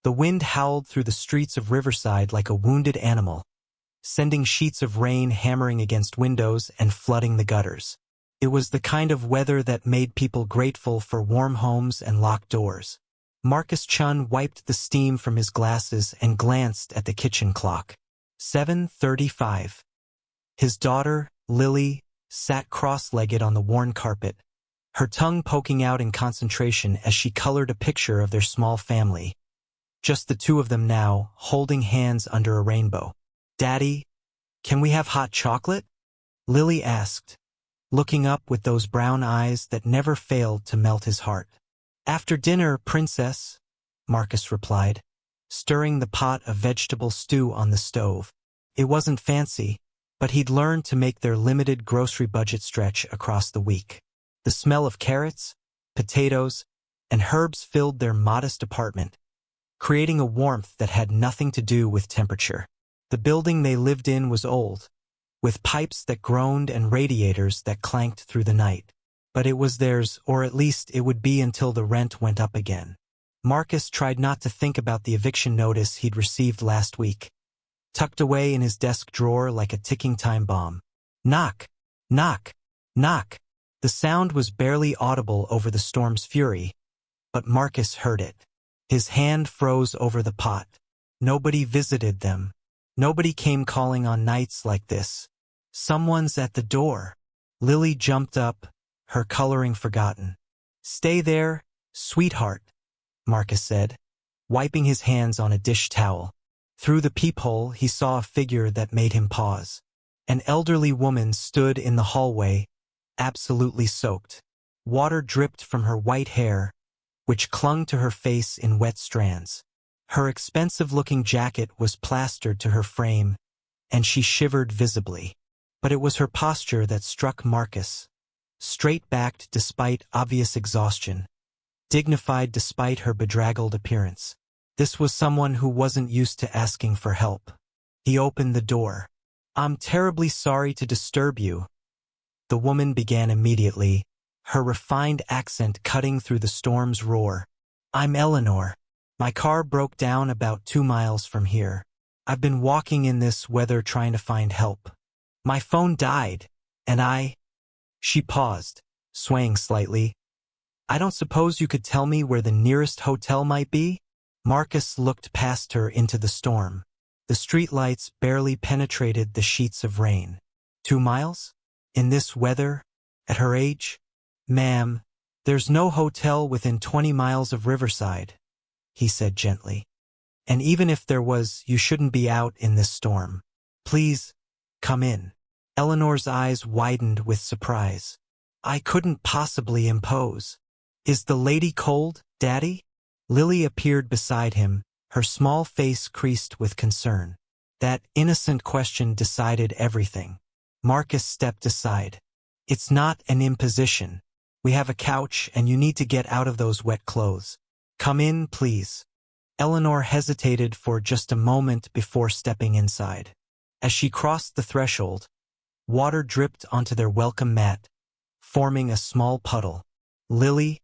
The wind howled through the streets of Riverside like a wounded animal, sending sheets of rain hammering against windows and flooding the gutters. It was the kind of weather that made people grateful for warm homes and locked doors. Marcus Chen wiped the steam from his glasses and glanced at the kitchen clock. 7:35. His daughter, Lily, sat cross-legged on the worn carpet, her tongue poking out in concentration as she colored a picture of their small family. Just the two of them now, holding hands under a rainbow. "Daddy, can we have hot chocolate?" Lily asked, looking up with those brown eyes that never failed to melt his heart. "After dinner, princess," Marcus replied, stirring the pot of vegetable stew on the stove. It wasn't fancy, but he'd learned to make their limited grocery budget stretch across the week. The smell of carrots, potatoes, and herbs filled their modest apartment, creating a warmth that had nothing to do with temperature. The building they lived in was old, with pipes that groaned and radiators that clanked through the night. But it was theirs, or at least it would be until the rent went up again. Marcus tried not to think about the eviction notice he'd received last week, tucked away in his desk drawer like a ticking time bomb. Knock, knock, knock. The sound was barely audible over the storm's fury, but Marcus heard it. His hand froze over the pot. Nobody visited them. Nobody came calling on nights like this. "Someone's at the door." Lily jumped up, her coloring forgotten. "Stay there, sweetheart," Marcus said, wiping his hands on a dish towel. Through the peephole, he saw a figure that made him pause. An elderly woman stood in the hallway, absolutely soaked. Water dripped from her white hair, which clung to her face in wet strands. Her expensive-looking jacket was plastered to her frame, and she shivered visibly. But it was her posture that struck Marcus. Straight-backed despite obvious exhaustion, dignified despite her bedraggled appearance. This was someone who wasn't used to asking for help. He opened the door. "I'm terribly sorry to disturb you," the woman began immediately, her refined accent cutting through the storm's roar. "I'm Eleanor. My car broke down about 2 miles from here. I've been walking in this weather trying to find help. My phone died, and She paused, swaying slightly. "I don't suppose you could tell me where the nearest hotel might be?" Marcus looked past her into the storm. The streetlights barely penetrated the sheets of rain. 2 miles? In this weather? At her age? "Ma'am, there's no hotel within 20 miles of Riverside," he said gently. "And even if there was, you shouldn't be out in this storm. Please, come in." Eleanor's eyes widened with surprise. "I couldn't possibly impose. Is the lady cold, Daddy?" Lily appeared beside him, her small face creased with concern. That innocent question decided everything. Marcus stepped aside. "It's not an imposition. We have a couch and you need to get out of those wet clothes. Come in, please." Eleanor hesitated for just a moment before stepping inside. As she crossed the threshold, water dripped onto their welcome mat, forming a small puddle. "Lily,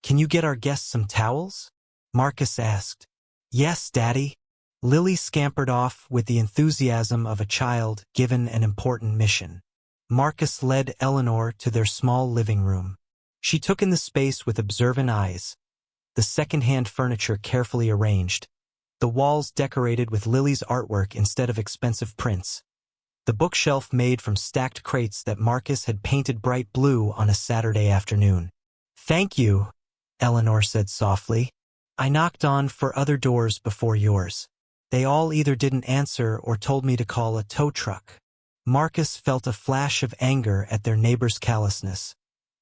can you get our guests some towels?" Marcus asked. "Yes, Daddy." Lily scampered off with the enthusiasm of a child given an important mission. Marcus led Eleanor to their small living room. She took in the space with observant eyes, the second-hand furniture carefully arranged, the walls decorated with Lily's artwork instead of expensive prints, the bookshelf made from stacked crates that Marcus had painted bright blue on a Saturday afternoon. "Thank you," Eleanor said softly. "I knocked on for other doors before yours. They all either didn't answer or told me to call a tow truck." Marcus felt a flash of anger at their neighbor's callousness,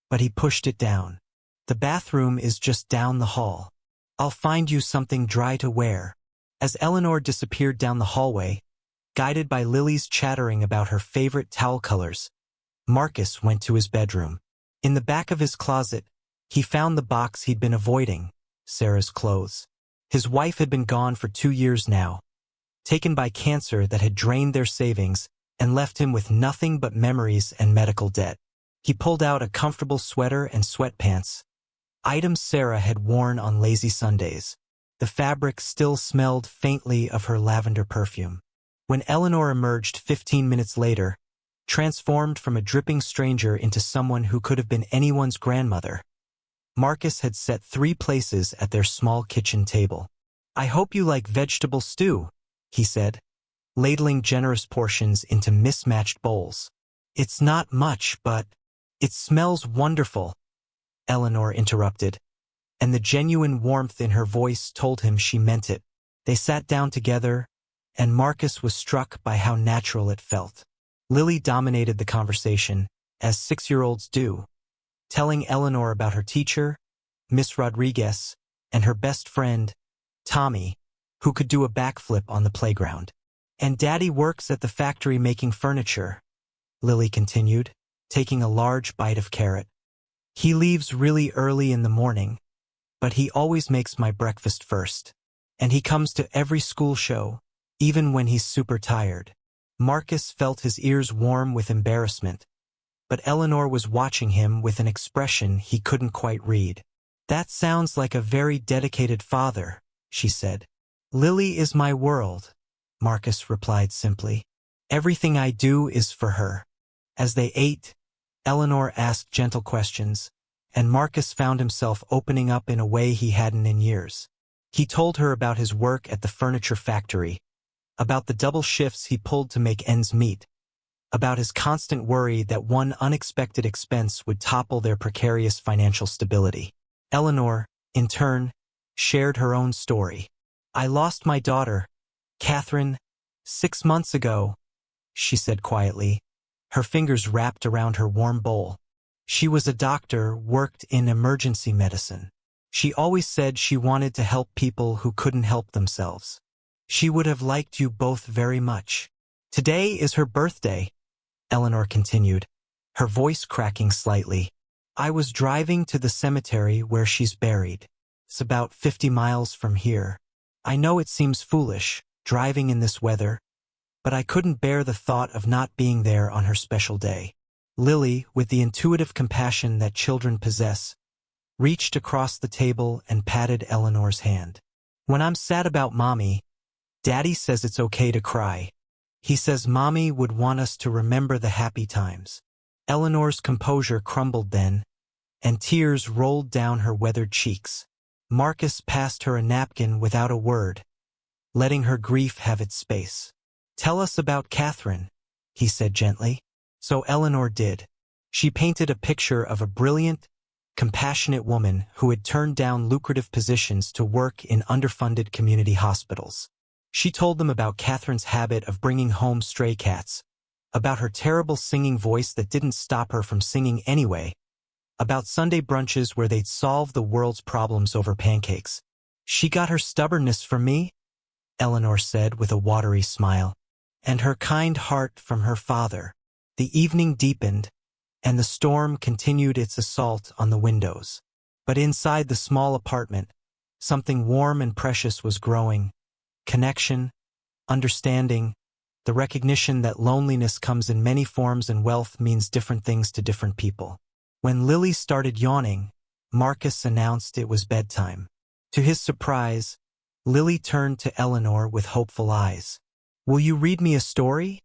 but he pushed it down. "The bathroom is just down the hall. I'll find you something dry to wear." As Eleanor disappeared down the hallway, guided by Lily's chattering about her favorite towel colors, Marcus went to his bedroom. In the back of his closet, he found the box he'd been avoiding, Sarah's clothes. His wife had been gone for 2 years now, taken by cancer that had drained their savings and left him with nothing but memories and medical debt. He pulled out a comfortable sweater and sweatpants, items Sarah had worn on lazy Sundays. The fabric still smelled faintly of her lavender perfume. When Eleanor emerged 15 minutes later, transformed from a dripping stranger into someone who could have been anyone's grandmother, Marcus had set 3 places at their small kitchen table. "I hope you like vegetable stew," he said, ladling generous portions into mismatched bowls. "It's not much, but it smells wonderful," Eleanor interrupted, and the genuine warmth in her voice told him she meant it. They sat down together, and Marcus was struck by how natural it felt. Lily dominated the conversation, as 6-year-olds do, telling Eleanor about her teacher, Miss Rodriguez, and her best friend, Tommy, who could do a backflip on the playground. "And Daddy works at the factory making furniture," Lily continued, taking a large bite of carrot. "He leaves really early in the morning, but he always makes my breakfast first. And he comes to every school show, even when he's super tired." Marcus felt his ears warm with embarrassment, but Eleanor was watching him with an expression he couldn't quite read. "That sounds like a very dedicated father," she said. "Lily is my world," Marcus replied simply. "Everything I do is for her." As they ate, Eleanor asked gentle questions, and Marcus found himself opening up in a way he hadn't in years. He told her about his work at the furniture factory, about the double shifts he pulled to make ends meet, about his constant worry that one unexpected expense would topple their precarious financial stability. Eleanor, in turn, shared her own story. "I lost my daughter, Catherine, 6 months ago," she said quietly, her fingers wrapped around her warm bowl. "She was a doctor, worked in emergency medicine. She always said she wanted to help people who couldn't help themselves. She would have liked you both very much. Today is her birthday," Eleanor continued, her voice cracking slightly. "I was driving to the cemetery where she's buried. It's about 50 miles from here. I know it seems foolish, driving in this weather, but I couldn't bear the thought of not being there on her special day." Lily, with the intuitive compassion that children possess, reached across the table and patted Eleanor's hand. "When I'm sad about Mommy, Daddy says it's okay to cry. He says Mommy would want us to remember the happy times." Eleanor's composure crumbled then, and tears rolled down her weathered cheeks. Marcus passed her a napkin without a word, letting her grief have its space. "Tell us about Catherine," he said gently. So Eleanor did. She painted a picture of a brilliant, compassionate woman who had turned down lucrative positions to work in underfunded community hospitals. She told them about Catherine's habit of bringing home stray cats, about her terrible singing voice that didn't stop her from singing anyway, about Sunday brunches where they'd solve the world's problems over pancakes. "She got her stubbornness from me," Eleanor said with a watery smile, "and her kind heart from her father." The evening deepened, and the storm continued its assault on the windows. But inside the small apartment, something warm and precious was growing. Connection, understanding, the recognition that loneliness comes in many forms and wealth means different things to different people. When Lily started yawning, Marcus announced it was bedtime. To his surprise, Lily turned to Eleanor with hopeful eyes. "Will you read me a story?"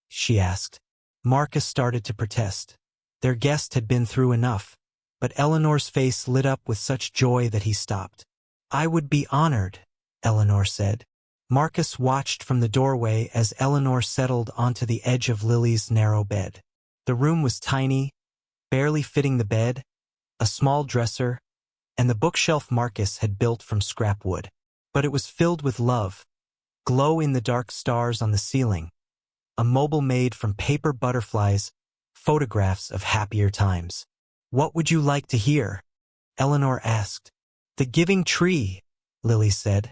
she asked. Marcus started to protest. Their guest had been through enough, but Eleanor's face lit up with such joy that he stopped. "I would be honored," Eleanor said. Marcus watched from the doorway as Eleanor settled onto the edge of Lily's narrow bed. The room was tiny, barely fitting the bed, a small dresser, and the bookshelf Marcus had built from scrap wood. But it was filled with love, glow-in-the-dark stars on the ceiling, a mobile made from paper butterflies, photographs of happier times. "What would you like to hear?" Eleanor asked. "The Giving Tree," Lily said,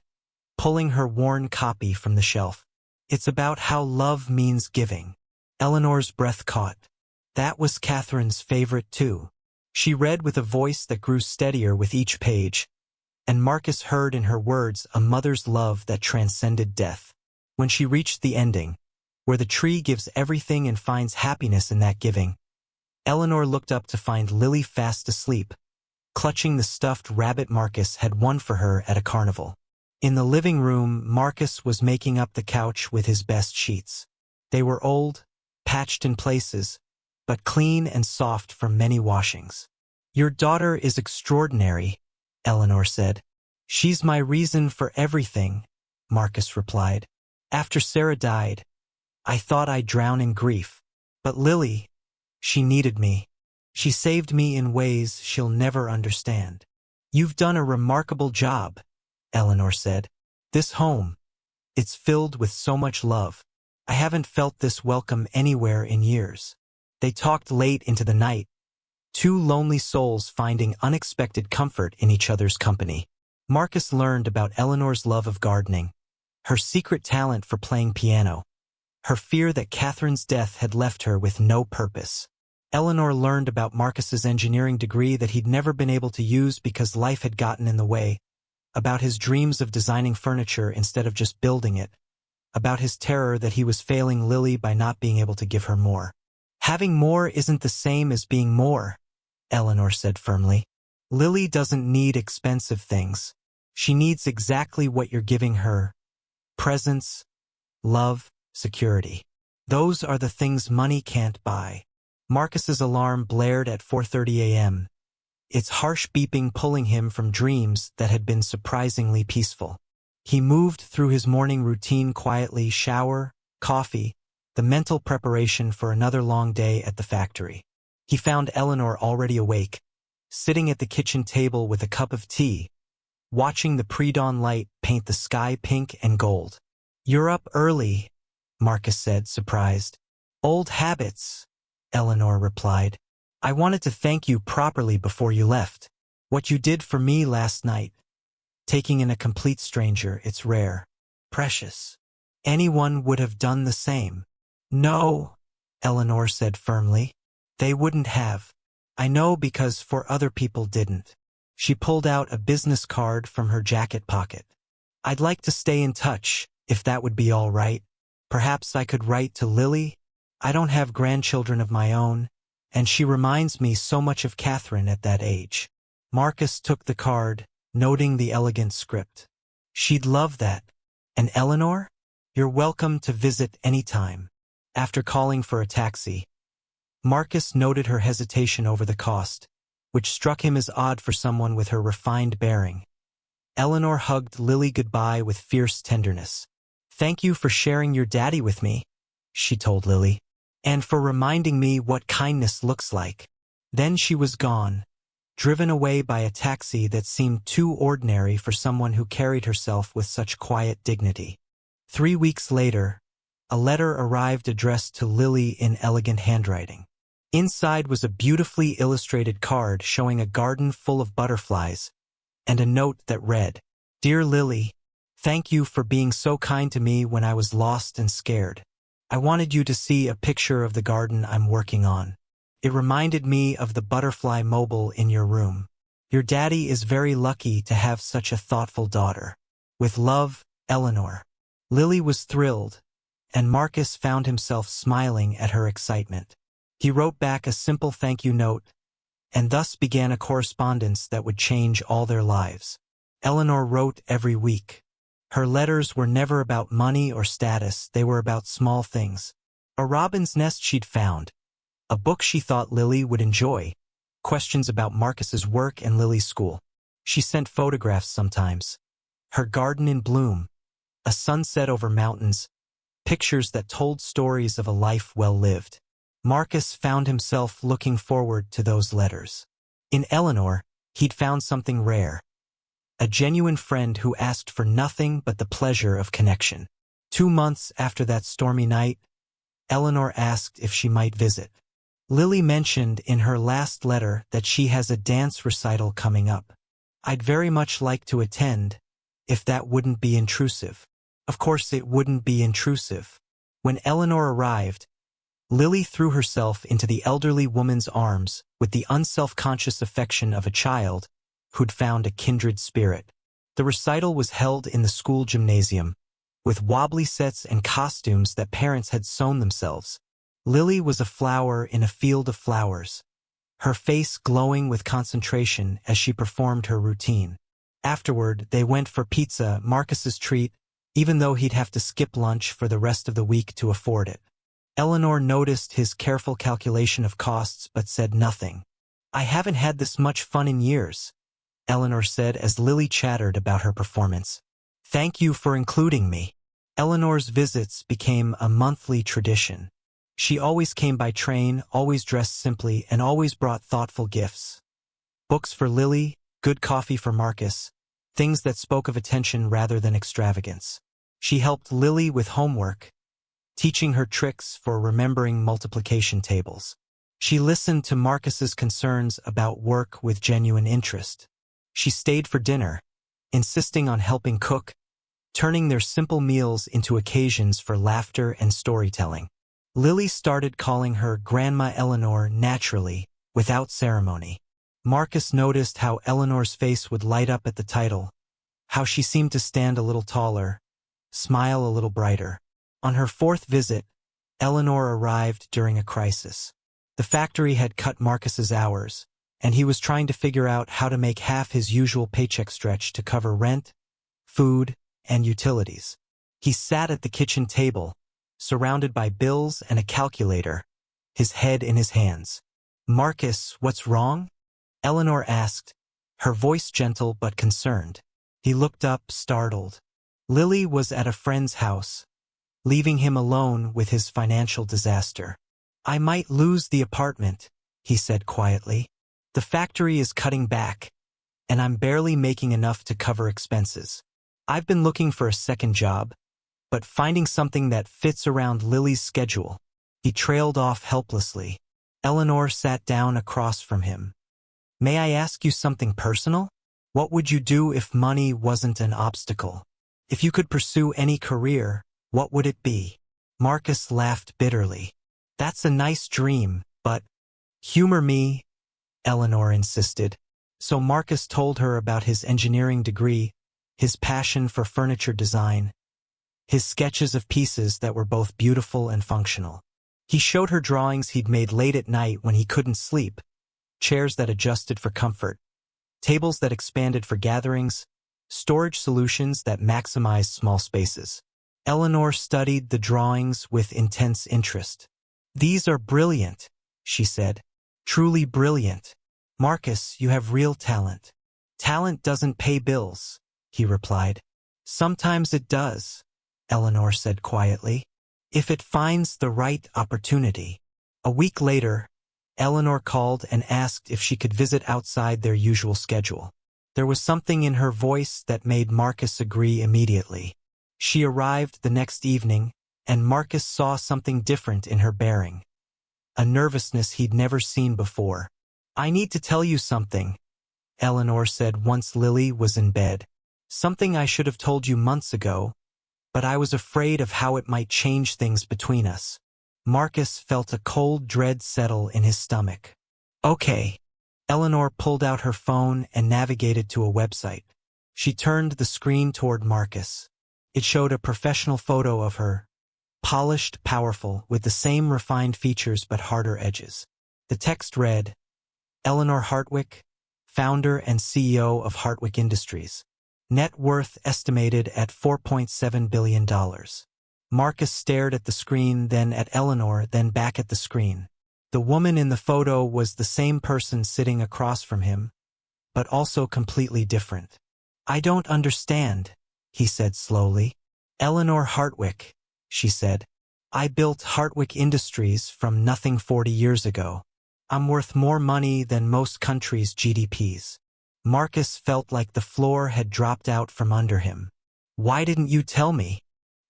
pulling her worn copy from the shelf. "It's about how love means giving." Eleanor's breath caught. That was Catherine's favorite too. She read with a voice that grew steadier with each page, and Marcus heard in her words a mother's love that transcended death. When she reached the ending, where the tree gives everything and finds happiness in that giving, Eleanor looked up to find Lily fast asleep, clutching the stuffed rabbit Marcus had won for her at a carnival. In the living room, Marcus was making up the couch with his best sheets. They were old, patched in places, but clean and soft from many washings. "Your daughter is extraordinary," Eleanor said. "She's my reason for everything," Marcus replied. "After Sarah died, I thought I'd drown in grief. But Lily, she needed me. She saved me in ways she'll never understand." "You've done a remarkable job," Eleanor said. "This home, it's filled with so much love. I haven't felt this welcome anywhere in years." They talked late into the night, two lonely souls finding unexpected comfort in each other's company. Marcus learned about Eleanor's love of gardening, her secret talent for playing piano, her fear that Catherine's death had left her with no purpose. Eleanor learned about Marcus's engineering degree that he'd never been able to use because life had gotten in the way, about his dreams of designing furniture instead of just building it, about his terror that he was failing Lily by not being able to give her more. "Having more isn't the same as being more," Eleanor said firmly. "Lily doesn't need expensive things. She needs exactly what you're giving her: presence, love, security. Those are the things money can't buy." Marcus's alarm blared at 4:30 a.m., its harsh beeping pulling him from dreams that had been surprisingly peaceful. He moved through his morning routine quietly: shower, coffee, the mental preparation for another long day at the factory. He found Eleanor already awake, sitting at the kitchen table with a cup of tea, watching the pre-dawn light paint the sky pink and gold. "You're up early," Marcus said, surprised. "Old habits," Eleanor replied. "I wanted to thank you properly before you left. What you did for me last night. Taking in a complete stranger, it's rare. Precious. Anyone would have done the same." "No," Eleanor said firmly. "They wouldn't have. I know because four other people didn't." She pulled out a business card from her jacket pocket. "I'd like to stay in touch, if that would be all right. Perhaps I could write to Lily? I don't have grandchildren of my own, and she reminds me so much of Catherine at that age." Marcus took the card, noting the elegant script. "She'd love that. And Eleanor? You're welcome to visit any time." After calling for a taxi, Marcus noted her hesitation over the cost, which struck him as odd for someone with her refined bearing. Eleanor hugged Lily goodbye with fierce tenderness. "Thank you for sharing your daddy with me," she told Lily, "and for reminding me what kindness looks like." Then she was gone, driven away by a taxi that seemed too ordinary for someone who carried herself with such quiet dignity. 3 weeks later, a letter arrived addressed to Lily in elegant handwriting. Inside was a beautifully illustrated card showing a garden full of butterflies, and a note that read, "Dear Lily, thank you for being so kind to me when I was lost and scared. I wanted you to see a picture of the garden I'm working on. It reminded me of the butterfly mobile in your room. Your daddy is very lucky to have such a thoughtful daughter. With love, Eleanor." Lily was thrilled, and Marcus found himself smiling at her excitement. He wrote back a simple thank you note, and thus began a correspondence that would change all their lives. Eleanor wrote every week. Her letters were never about money or status, they were about small things. A robin's nest she'd found, a book she thought Lily would enjoy, questions about Marcus's work and Lily's school. She sent photographs sometimes. Her garden in bloom, a sunset over mountains, pictures that told stories of a life well lived. Marcus found himself looking forward to those letters. In Eleanor, he'd found something rare. A genuine friend who asked for nothing but the pleasure of connection. 2 months after that stormy night, Eleanor asked if she might visit. Lily mentioned in her last letter that she has a dance recital coming up. "I'd very much like to attend, if that wouldn't be intrusive." Of course it wouldn't be intrusive. When Eleanor arrived, Lily threw herself into the elderly woman's arms with the unself-conscious affection of a child who'd found a kindred spirit. The recital was held in the school gymnasium, with wobbly sets and costumes that parents had sewn themselves. Lily was a flower in a field of flowers, her face glowing with concentration as she performed her routine. Afterward, they went for pizza, Marcus's treat, even though he'd have to skip lunch for the rest of the week to afford it. Eleanor noticed his careful calculation of costs but said nothing. "I haven't had this much fun in years," Eleanor said as Lily chattered about her performance. "Thank you for including me." Eleanor's visits became a monthly tradition. She always came by train, always dressed simply, and always brought thoughtful gifts. Books for Lily, good coffee for Marcus, things that spoke of attention rather than extravagance. She helped Lily with homework, teaching her tricks for remembering multiplication tables. She listened to Marcus's concerns about work with genuine interest. She stayed for dinner, insisting on helping cook, turning their simple meals into occasions for laughter and storytelling. Lily started calling her Grandma Eleanor naturally, without ceremony. Marcus noticed how Eleanor's face would light up at the title, how she seemed to stand a little taller, smile a little brighter. On her fourth visit, Eleanor arrived during a crisis. The factory had cut Marcus's hours, and he was trying to figure out how to make half his usual paycheck stretch to cover rent, food, and utilities. He sat at the kitchen table, surrounded by bills and a calculator, his head in his hands. "Marcus, what's wrong?" Eleanor asked, her voice gentle but concerned. He looked up, startled. Lily was at a friend's house, leaving him alone with his financial disaster. "I might lose the apartment," he said quietly. "The factory is cutting back, and I'm barely making enough to cover expenses. I've been looking for a second job, but finding something that fits around Lily's schedule." He trailed off helplessly. Eleanor sat down across from him. "May I ask you something personal? What would you do if money wasn't an obstacle? If you could pursue any career, what would it be?" Marcus laughed bitterly. "That's a nice dream, but—" "Humor me," Eleanor insisted. So Marcus told her about his engineering degree, his passion for furniture design, his sketches of pieces that were both beautiful and functional. He showed her drawings he'd made late at night when he couldn't sleep, chairs that adjusted for comfort, tables that expanded for gatherings, storage solutions that maximized small spaces. Eleanor studied the drawings with intense interest. "These are brilliant," she said. "Truly brilliant. Marcus, you have real talent." "Talent doesn't pay bills," he replied. "Sometimes it does," Eleanor said quietly, "if it finds the right opportunity." A week later, Eleanor called and asked if she could visit outside their usual schedule. There was something in her voice that made Marcus agree immediately. She arrived the next evening, and Marcus saw something different in her bearing, a nervousness he'd never seen before. "I need to tell you something," Eleanor said once Lily was in bed. "Something I should have told you months ago, but I was afraid of how it might change things between us." Marcus felt a cold dread settle in his stomach. "Okay." Eleanor pulled out her phone and navigated to a website. She turned the screen toward Marcus. It showed a professional photo of her, polished, powerful, with the same refined features but harder edges. The text read, "Eleanor Hartwick, founder and CEO of Hartwick Industries. Net worth estimated at $4.7 billion. Marcus stared at the screen, then at Eleanor, then back at the screen. The woman in the photo was the same person sitting across from him, but also completely different. "I don't understand," he said slowly. "Eleanor Hartwick," she said. "I built Hartwick Industries from nothing 40 years ago. I'm worth more money than most countries' GDPs. Marcus felt like the floor had dropped out from under him. "Why didn't you tell me?"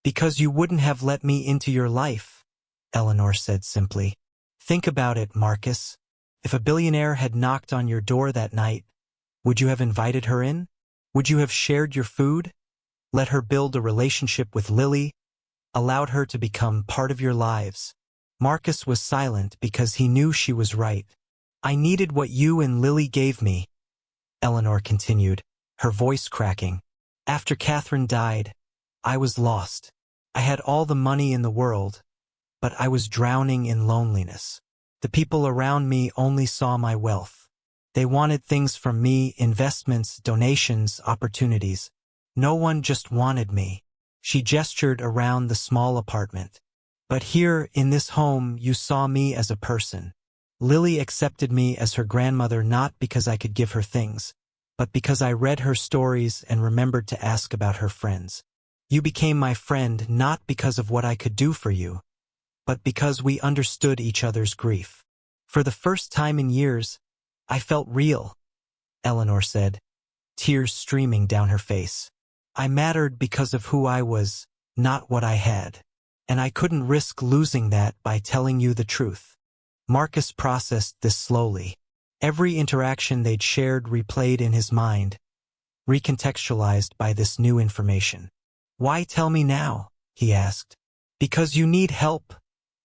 "Because you wouldn't have let me into your life," Eleanor said simply. "Think about it, Marcus. If a billionaire had knocked on your door that night, would you have invited her in? Would you have shared your food? Let her build a relationship with Lily? Allowed her to become part of your lives?" Marcus was silent because he knew she was right. "I needed what you and Lily gave me," Eleanor continued, her voice cracking. "After Catherine died, I was lost. I had all the money in the world, but I was drowning in loneliness. The people around me only saw my wealth. They wanted things from me, investments, donations, opportunities. No one just wanted me. She gestured around the small apartment. But here, in this home, you saw me as a person. Lily accepted me as her grandmother not because I could give her things, but because I read her stories and remembered to ask about her friends. You became my friend not because of what I could do for you, but because we understood each other's grief. For the first time in years, I felt real, Eleanor said, tears streaming down her face. I mattered because of who I was, not what I had. And I couldn't risk losing that by telling you the truth. Marcus processed this slowly. Every interaction they'd shared replayed in his mind, recontextualized by this new information. Why tell me now? He asked. Because you need help,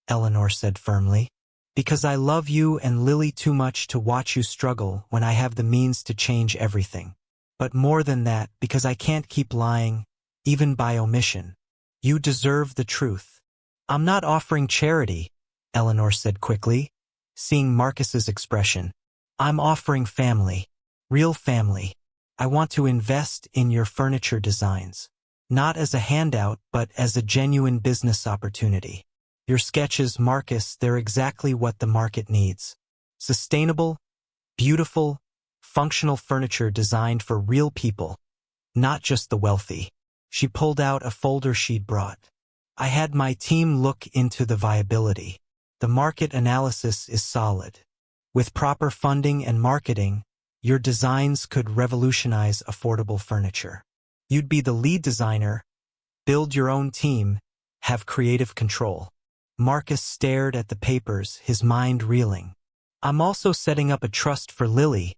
Eleanor said firmly. Because I love you and Lily too much to watch you struggle when I have the means to change everything. But more than that, because I can't keep lying, even by omission. You deserve the truth. I'm not offering charity, Eleanor said quickly, seeing Marcus's expression. I'm offering family. Real family. I want to invest in your furniture designs. Not as a handout, but as a genuine business opportunity. Your sketches, Marcus, they're exactly what the market needs. Sustainable, beautiful, functional furniture designed for real people, not just the wealthy. She pulled out a folder she'd brought. I had my team look into the viability. The market analysis is solid. With proper funding and marketing, your designs could revolutionize affordable furniture. You'd be the lead designer, build your own team, have creative control. Marcus stared at the papers, his mind reeling. I'm also setting up a trust for Lily,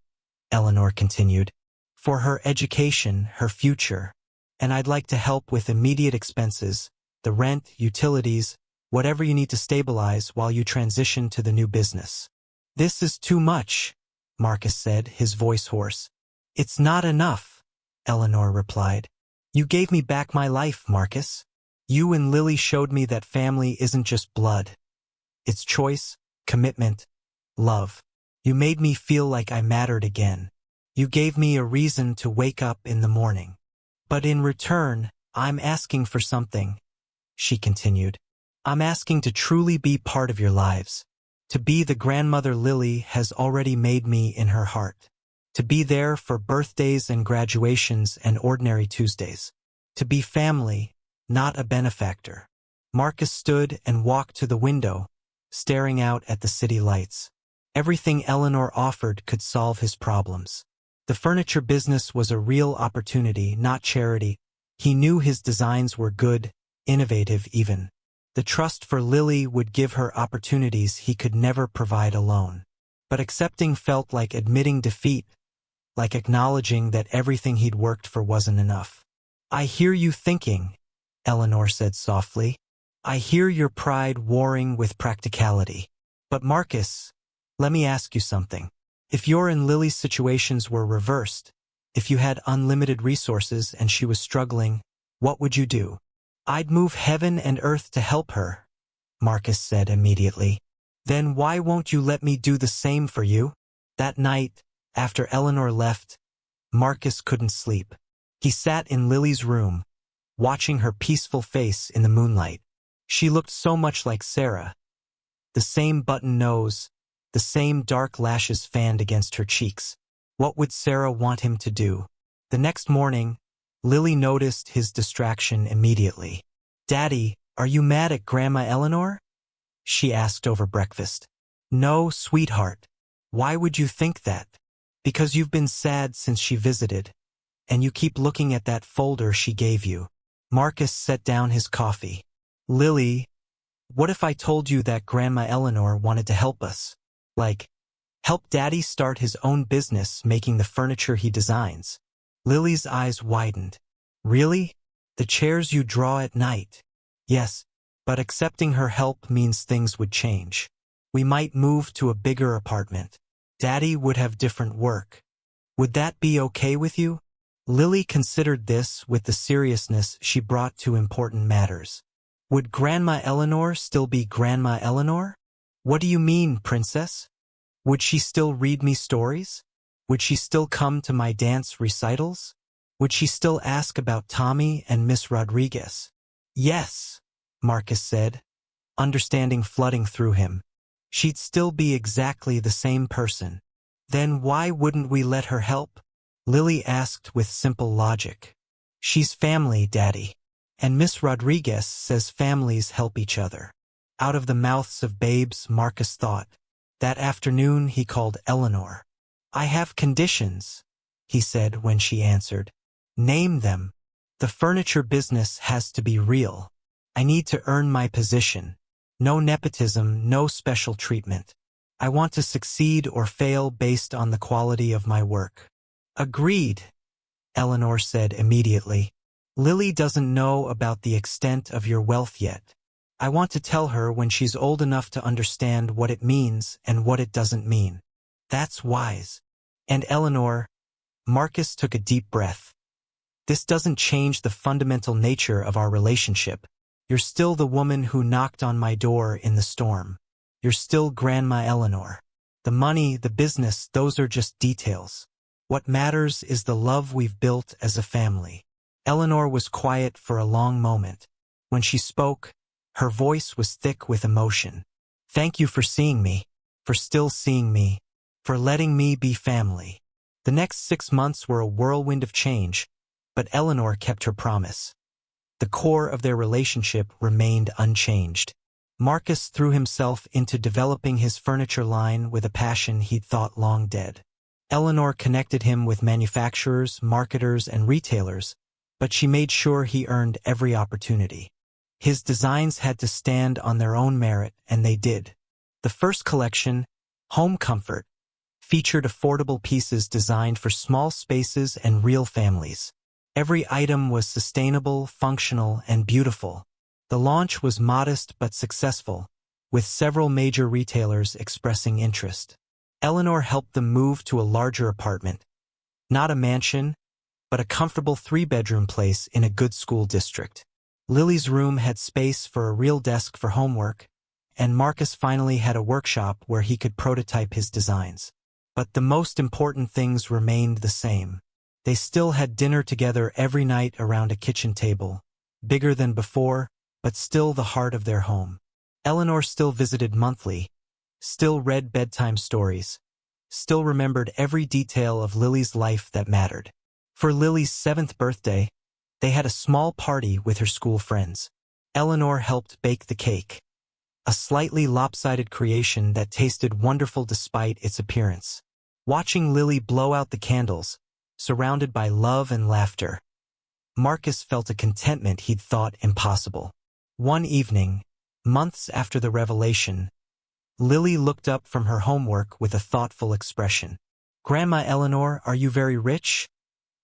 Eleanor continued, for her education, her future. And I'd like to help with immediate expenses, the rent, utilities, whatever you need to stabilize while you transition to the new business. This is too much, Marcus said, his voice hoarse. It's not enough, Eleanor replied. You gave me back my life, Marcus. You and Lily showed me that family isn't just blood. It's choice, commitment, love. You made me feel like I mattered again. You gave me a reason to wake up in the morning. But in return, I'm asking for something, she continued. I'm asking to truly be part of your lives. To be the grandmother Lily has already made me in her heart. To be there for birthdays and graduations and ordinary Tuesdays. To be family, not a benefactor. Marcus stood and walked to the window, staring out at the city lights. Everything Eleanor offered could solve his problems. The furniture business was a real opportunity, not charity. He knew his designs were good, innovative even. The trust for Lily would give her opportunities he could never provide alone. But accepting felt like admitting defeat, like acknowledging that everything he'd worked for wasn't enough. I hear you thinking, Eleanor said softly. I hear your pride warring with practicality. But Marcus, let me ask you something. If your and Lily's situations were reversed, if you had unlimited resources and she was struggling, what would you do? I'd move heaven and earth to help her, Marcus said immediately. Then why won't you let me do the same for you? That night, after Eleanor left, Marcus couldn't sleep. He sat in Lily's room, watching her peaceful face in the moonlight. She looked so much like Sarah. The same button nose, the same dark lashes fanned against her cheeks. What would Sarah want him to do? The next morning, Lily noticed his distraction immediately. Daddy, are you mad at Grandma Eleanor? She asked over breakfast. No, sweetheart. Why would you think that? Because you've been sad since she visited, and you keep looking at that folder she gave you. Marcus set down his coffee. Lily, what if I told you that Grandma Eleanor wanted to help us? Like, help Daddy start his own business making the furniture he designs. Lily's eyes widened. Really? The chairs you draw at night? Yes, but accepting her help means things would change. We might move to a bigger apartment. Daddy would have different work. Would that be okay with you? Lily considered this with the seriousness she brought to important matters. Would Grandma Eleanor still be Grandma Eleanor? What do you mean, princess? Would she still read me stories? Would she still come to my dance recitals? Would she still ask about Tommy and Miss Rodriguez? Yes, Marcus said, understanding flooding through him. She'd still be exactly the same person. Then why wouldn't we let her help? Lily asked with simple logic. She's family, Daddy. And Miss Rodriguez says families help each other. Out of the mouths of babes, Marcus thought. That afternoon he called Eleanor. I have conditions, he said when she answered. Name them. The furniture business has to be real. I need to earn my position. No nepotism, no special treatment. I want to succeed or fail based on the quality of my work. Agreed, Eleanor said immediately. Lily doesn't know about the extent of your wealth yet. I want to tell her when she's old enough to understand what it means and what it doesn't mean. That's wise. And Eleanor, Marcus took a deep breath. This doesn't change the fundamental nature of our relationship. You're still the woman who knocked on my door in the storm. You're still Grandma Eleanor. The money, the business, those are just details. What matters is the love we've built as a family. Eleanor was quiet for a long moment. When she spoke, her voice was thick with emotion. Thank you for seeing me, for still seeing me, for letting me be family. The next 6 months were a whirlwind of change, but Eleanor kept her promise. The core of their relationship remained unchanged. Marcus threw himself into developing his furniture line with a passion he'd thought long dead. Eleanor connected him with manufacturers, marketers, and retailers, but she made sure he earned every opportunity. His designs had to stand on their own merit, and they did. The first collection, Home Comfort, featured affordable pieces designed for small spaces and real families. Every item was sustainable, functional, and beautiful. The launch was modest but successful, with several major retailers expressing interest. Eleanor helped them move to a larger apartment. Not a mansion, but a comfortable 3-bedroom place in a good school district. Lily's room had space for a real desk for homework, and Marcus finally had a workshop where he could prototype his designs. But the most important things remained the same. They still had dinner together every night around a kitchen table, bigger than before, but still the heart of their home. Eleanor still visited monthly, still read bedtime stories, still remembered every detail of Lily's life that mattered. For Lily's 7th birthday, they had a small party with her school friends. Eleanor helped bake the cake, a slightly lopsided creation that tasted wonderful despite its appearance. Watching Lily blow out the candles, surrounded by love and laughter, Marcus felt a contentment he'd thought impossible. One evening, months after the revelation, Lily looked up from her homework with a thoughtful expression. "Grandma Eleanor, are you very rich?"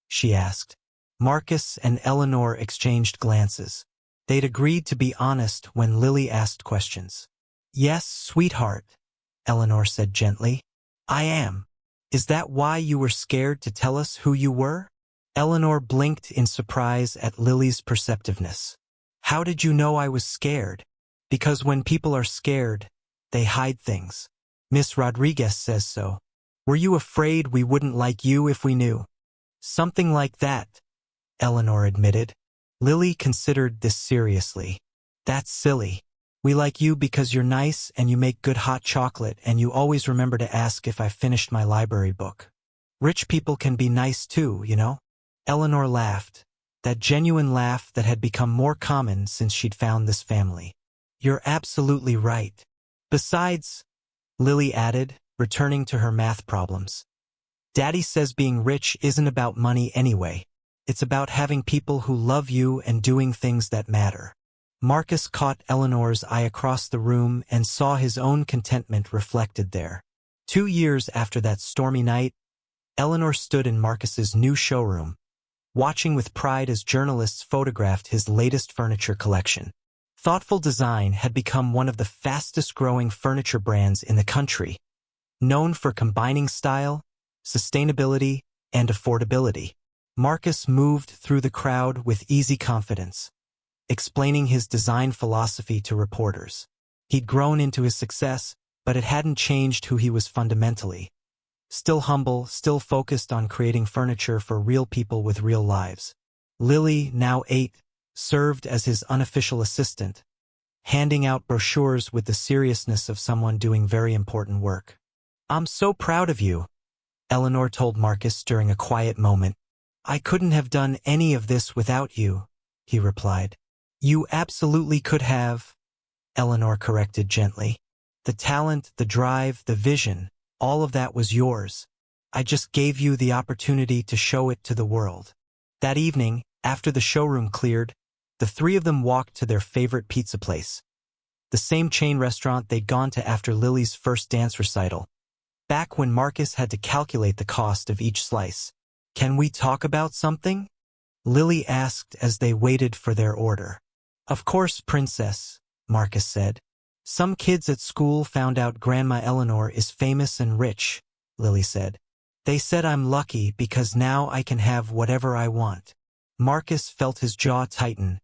she asked. Marcus and Eleanor exchanged glances. They'd agreed to be honest when Lily asked questions. "Yes, sweetheart," Eleanor said gently. "I am. Is that why you were scared to tell us who you were?" Eleanor blinked in surprise at Lily's perceptiveness. "How did you know I was scared?" "Because when people are scared, they hide things. Miss Rodriguez says so. Were you afraid we wouldn't like you if we knew?" "Something like that," Eleanor admitted. Lily considered this seriously. "That's silly. We like you because you're nice and you make good hot chocolate and you always remember to ask if I finished my library book. Rich people can be nice too, you know?" Eleanor laughed, that genuine laugh that had become more common since she'd found this family. "You're absolutely right. Besides," Lily added, returning to her math problems, "Daddy says being rich isn't about money anyway. It's about having people who love you and doing things that matter." Marcus caught Eleanor's eye across the room and saw his own contentment reflected there. 2 years after that stormy night, Eleanor stood in Marcus's new showroom, watching with pride as journalists photographed his latest furniture collection. Thoughtful Design had become one of the fastest-growing furniture brands in the country, known for combining style, sustainability, and affordability. Marcus moved through the crowd with easy confidence, explaining his design philosophy to reporters. He'd grown into his success, but it hadn't changed who he was fundamentally. Still humble, still focused on creating furniture for real people with real lives. Lily, now 8, served as his unofficial assistant, handing out brochures with the seriousness of someone doing very important work. "I'm so proud of you," Eleanor told Marcus during a quiet moment. "I couldn't have done any of this without you," he replied. "You absolutely could have," Eleanor corrected gently. "The talent, the drive, the vision, all of that was yours. I just gave you the opportunity to show it to the world." That evening, after the showroom cleared, the three of them walked to their favorite pizza place, the same chain restaurant they'd gone to after Lily's first dance recital, back when Marcus had to calculate the cost of each slice. "Can we talk about something?" Lily asked as they waited for their order. "Of course, princess," Marcus said. "Some kids at school found out Grandma Eleanor is famous and rich," Lily said. "They said I'm lucky because now I can have whatever I want." Marcus felt his jaw tighten,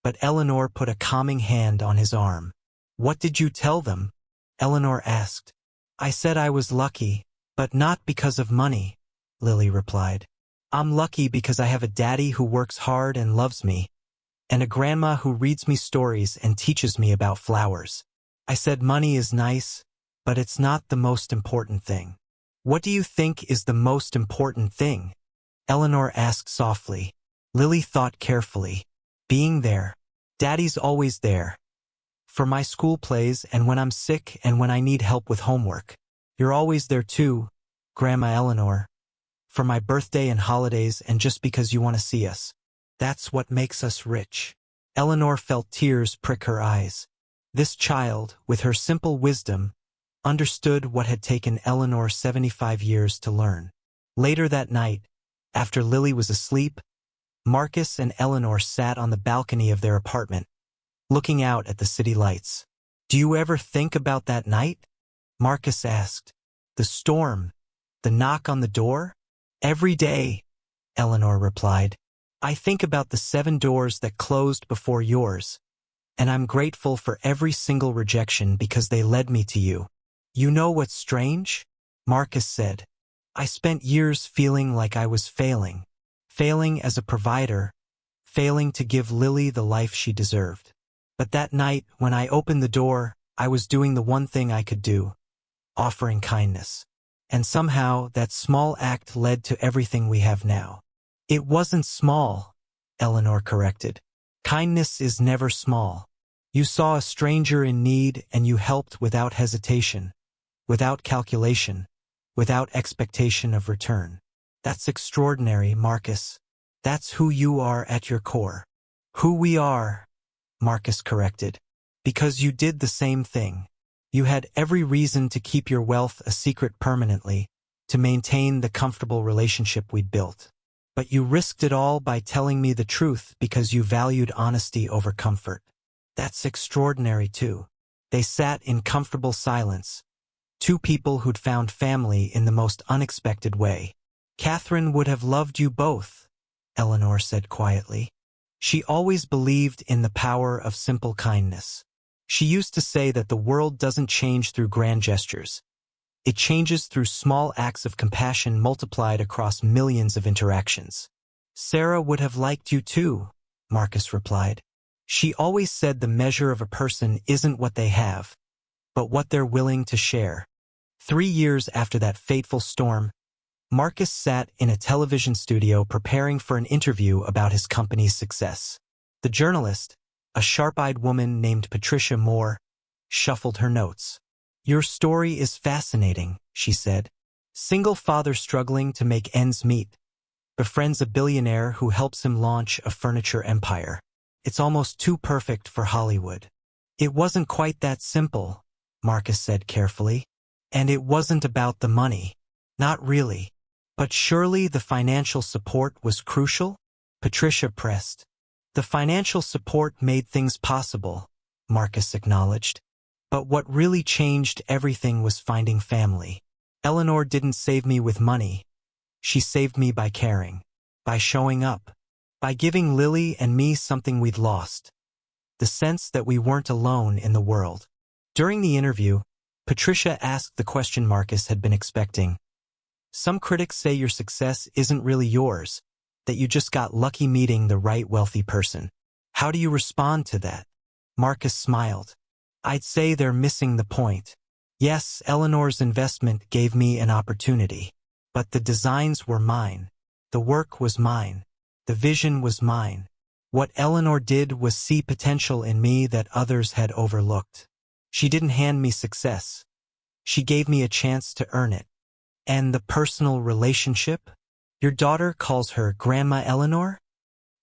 but Eleanor put a calming hand on his arm. "What did you tell them?" Eleanor asked. "I said I was lucky, but not because of money," Lily replied. "I'm lucky because I have a daddy who works hard and loves me, and a grandma who reads me stories and teaches me about flowers. I said money is nice, but it's not the most important thing." "What do you think is the most important thing?" Eleanor asked softly. Lily thought carefully. "Being there. Daddy's always there. For my school plays and when I'm sick and when I need help with homework. You're always there too, Grandma Eleanor. For my birthday and holidays and just because you want to see us. That's what makes us rich." Eleanor felt tears prick her eyes. This child, with her simple wisdom, understood what had taken Eleanor 75 years to learn. Later that night, after Lily was asleep, Marcus and Eleanor sat on the balcony of their apartment, looking out at the city lights. "Do you ever think about that night?" Marcus asked. "The storm, the knock on the door?" "Every day," Eleanor replied. "I think about the 7 doors that closed before yours, and I'm grateful for every single rejection because they led me to you." "You know what's strange?" Marcus said. "I spent years feeling like I was failing as a provider, failing to give Lily the life she deserved. But that night, when I opened the door, I was doing the one thing I could do, offering kindness. And somehow, that small act led to everything we have now." "It wasn't small," Eleanor corrected. "Kindness is never small. You saw a stranger in need and you helped without hesitation, without calculation, without expectation of return. That's extraordinary, Marcus. That's who you are at your core." "Who we are," Marcus corrected. "Because you did the same thing. You had every reason to keep your wealth a secret permanently, to maintain the comfortable relationship we'd built. But you risked it all by telling me the truth because you valued honesty over comfort. That's extraordinary too." They sat in comfortable silence, two people who'd found family in the most unexpected way. "Catherine would have loved you both," Eleanor said quietly. "She always believed in the power of simple kindness. She used to say that the world doesn't change through grand gestures. It changes through small acts of compassion multiplied across millions of interactions." "Sarah would have liked you too," Marcus replied. "She always said the measure of a person isn't what they have, but what they're willing to share." 3 years after that fateful storm, Marcus sat in a television studio preparing for an interview about his company's success. The journalist, a sharp-eyed woman named Patricia Moore, shuffled her notes. "Your story is fascinating," she said. "Single father struggling to make ends meet, befriends a billionaire who helps him launch a furniture empire. It's almost too perfect for Hollywood." "It wasn't quite that simple," Marcus said carefully. "And it wasn't about the money. Not really. But surely the financial support was crucial?" Patricia pressed. "The financial support made things possible," Marcus acknowledged. "But what really changed everything was finding family. Eleanor didn't save me with money. She saved me by caring, by showing up, by giving Lily and me something we'd lost, the sense that we weren't alone in the world." During the interview, Patricia asked the question Marcus had been expecting. Some critics say your success isn't really yours, that you just got lucky meeting the right wealthy person. How do you respond to that? Marcus smiled. I'd say they're missing the point. Yes, Eleanor's investment gave me an opportunity. But the designs were mine. The work was mine. The vision was mine. What Eleanor did was see potential in me that others had overlooked. She didn't hand me success. She gave me a chance to earn it. And the personal relationship? Your daughter calls her Grandma Eleanor?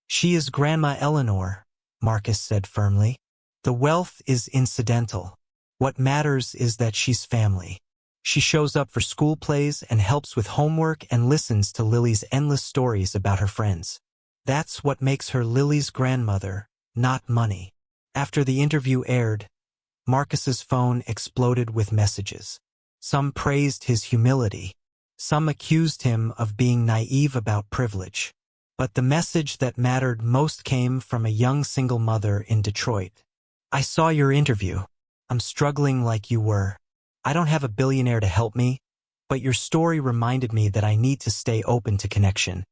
She is Grandma Eleanor, Marcus said firmly. The wealth is incidental. What matters is that she's family. She shows up for school plays and helps with homework and listens to Lily's endless stories about her friends. That's what makes her Lily's grandmother, not money. After the interview aired, Marcus's phone exploded with messages. Some praised his humility. Some accused him of being naive about privilege. But the message that mattered most came from a young single mother in Detroit. I saw your interview. I'm struggling like you were. I don't have a billionaire to help me, but your story reminded me that I need to stay open to connection,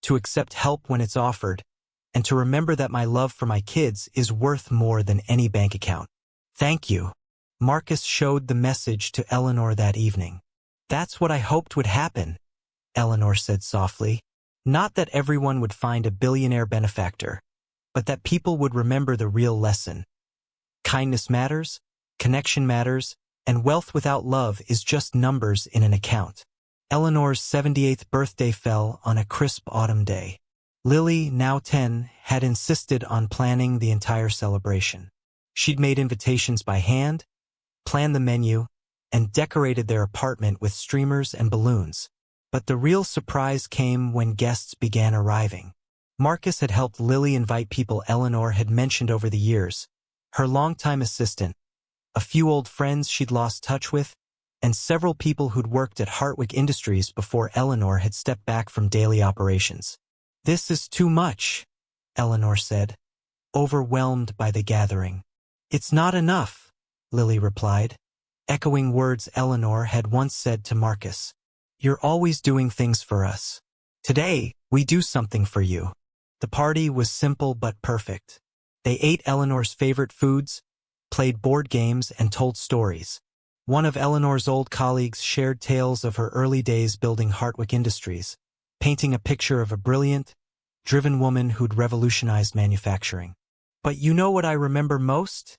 to accept help when it's offered, and to remember that my love for my kids is worth more than any bank account. Thank you. Marcus showed the message to Eleanor that evening. That's what I hoped would happen, Eleanor said softly. Not that everyone would find a billionaire benefactor, but that people would remember the real lesson. Kindness matters, connection matters, and wealth without love is just numbers in an account. Eleanor's 78th birthday fell on a crisp autumn day. Lily, now 10, had insisted on planning the entire celebration. She'd made invitations by hand, planned the menu, and decorated their apartment with streamers and balloons. But the real surprise came when guests began arriving. Marcus had helped Lily invite people Eleanor had mentioned over the years, her longtime assistant, a few old friends she'd lost touch with, and several people who'd worked at Hartwick Industries before Eleanor had stepped back from daily operations. This is too much, Eleanor said, overwhelmed by the gathering. It's not enough, Lily replied, echoing words Eleanor had once said to Marcus. You're always doing things for us. Today, we do something for you. The party was simple but perfect. They ate Eleanor's favorite foods, played board games, and told stories. One of Eleanor's old colleagues shared tales of her early days building Hartwick Industries, painting a picture of a brilliant, driven woman who'd revolutionized manufacturing. But you know what I remember most?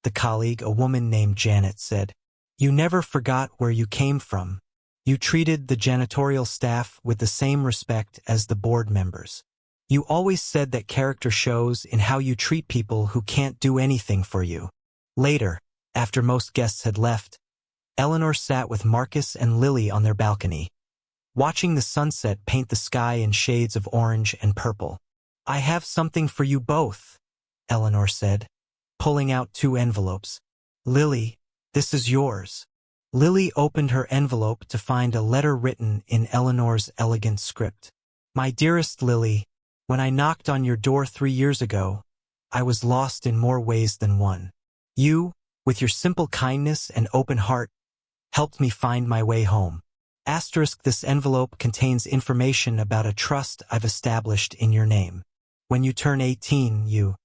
The colleague, a woman named Janet, said. You never forgot where you came from. You treated the janitorial staff with the same respect as the board members. You always said that character shows in how you treat people who can't do anything for you. Later, after most guests had left, Eleanor sat with Marcus and Lily on their balcony, watching the sunset paint the sky in shades of orange and purple. I have something for you both, Eleanor said, pulling out 2 envelopes. Lily, this is yours. Lily opened her envelope to find a letter written in Eleanor's elegant script. My dearest Lily, when I knocked on your door 3 years ago, I was lost in more ways than one. You, with your simple kindness and open heart, helped me find my way home. This envelope contains information about a trust I've established in your name. When you turn 18, you